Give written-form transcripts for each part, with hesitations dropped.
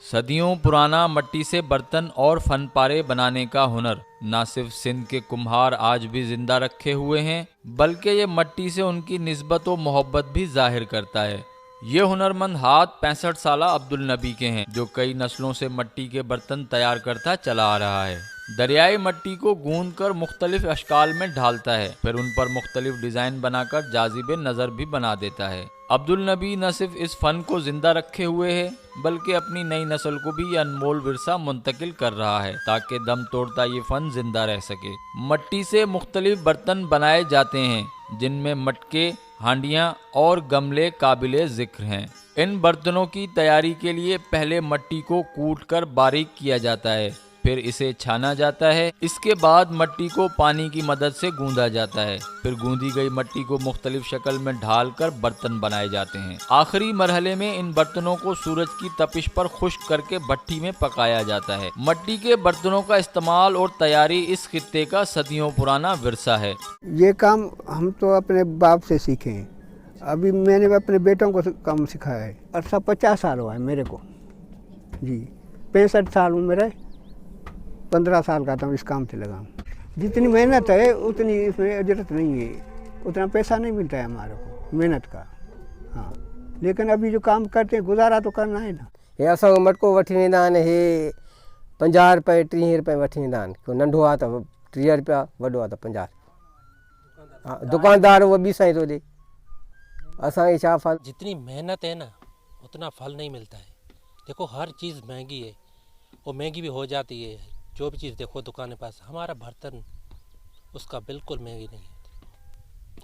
सदियों पुराना मट्टी से बर्तन और फनपारे बनाने का हुनर न सिर्फ सिंध के कुम्हार आज भी जिंदा रखे हुए हैं, बल्कि ये मट्टी से उनकी निस्बत व मोहब्बत भी जाहिर करता है। ये हुनरमंद हाथ 65 साला अब्दुल नबी के हैं, जो कई नस्लों से मट्टी के बर्तन तैयार करता चला आ रहा है। दरियाई मट्टी को गूंद कर मुख्तलिफ अशकाल में ढालता है, फिर उन पर मुख्तलिफ डिजाइन बनाकर जाजिबे नजर भी बना देता है। अब्दुल नबी न सिर्फ इस फन को जिंदा रखे हुए है, बल्कि अपनी नई नस्ल को भी ये अनमोल विरसा मुंतकिल कर रहा है, ताकि दम तोड़ता ये फन जिंदा रह सके। मट्टी से मुख्तलिफ बर्तन बनाए जाते हैं, जिनमें मटके, हांडियां और गमले काबिले जिक्र हैं। इन बर्तनों की तैयारी के लिए पहले मट्टी को कूट कर बारीक किया जाता है, फिर इसे छाना जाता है। इसके बाद मट्टी को पानी की मदद से गूंदा जाता है, फिर गूंदी गई मट्टी को मुख्तलिफ शक्ल में ढालकर बर्तन बनाए जाते हैं। आखिरी मरहले में इन बर्तनों को सूरज की तपिश पर खुश्क करके भट्टी में पकाया जाता है। मट्टी के बर्तनों का इस्तेमाल और तैयारी इस खित्ते का सदियों पुराना विरसा है। ये काम हम तो अपने बाप से सीखे हैं। अभी मैंने अपने बेटों को काम सिखाया है। 50 साल हुआ है मेरे को जी। 65 साल उम्र है, 15 साल का था इस काम से लगा। जितनी मेहनत है उतनी इसमें अजरत नहीं है, उतना पैसा नहीं मिलता है हमारे को मेहनत का। हाँ, लेकिन अभी जो काम करते हैं गुजारा तो करना है ना। हे असां मटको वठी वेंदा आहिनि, हे 50 रुपए 30 रुपए वठी वेंदा आहिनि। को नंढो आहे त 30 रुपया, वॾो आहे त 50। हाँ, दुकानदार वो 20 ही तो दे। असांखे छा फल। जितनी मेहनत है ना उतना फल नहीं मिलता है। देखो हर चीज़ महंगी है और महंगी भी हो जाती है। जो भी चीज़ देखो दुकान के पास, हमारा बर्तन उसका बिल्कुल महंगी नहीं है,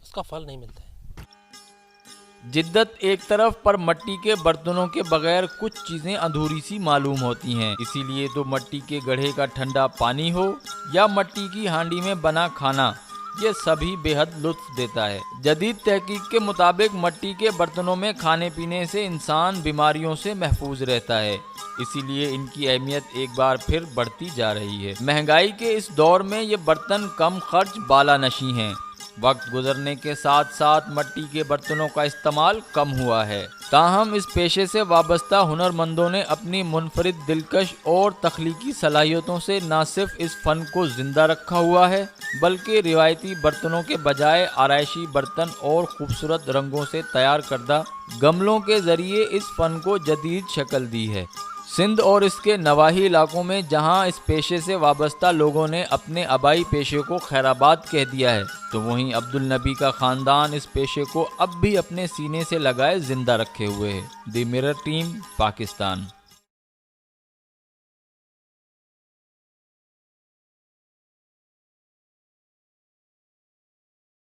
उसका फल नहीं मिलता है। जिद्दत एक तरफ, पर मट्टी के बर्तनों के बगैर कुछ चीजें अधूरी सी मालूम होती हैं। इसीलिए तो मट्टी के गढ़े का ठंडा पानी हो या मट्टी की हांडी में बना खाना, ये सभी बेहद लुत्फ देता है। जदीद तहकीक के मुताबिक मट्टी के बर्तनों में खाने पीने से इंसान बीमारियों से महफूज रहता है, इसीलिए इनकी अहमियत एक बार फिर बढ़ती जा रही है। महंगाई के इस दौर में ये बर्तन कम खर्च बालानशी हैं। वक्त गुजरने के साथ साथ मट्टी के बर्तनों का इस्तेमाल कम हुआ है, ताहम इस पेशे से वाबस्ता हुनरमंदों ने अपनी मुनफरिद, दिलकश और तख्लीकी सलाहियतों से न सिर्फ इस फन को जिंदा रखा हुआ है, बल्कि रिवायती बर्तनों के बजाय आराइशी बर्तन और खूबसूरत रंगों से तैयार करदा गमलों के जरिए इस फन को जदीद शक्ल दी है। सिंध और इसके नवाही इलाकों में जहां इस पेशे से वाबस्ता लोगों ने अपने आबाई पेशे को खैराबाद कह दिया है, तो वहीं अब्दुल नबी का खानदान इस पेशे को अब भी अपने सीने से लगाए जिंदा रखे हुए है। The mirror team, Pakistan.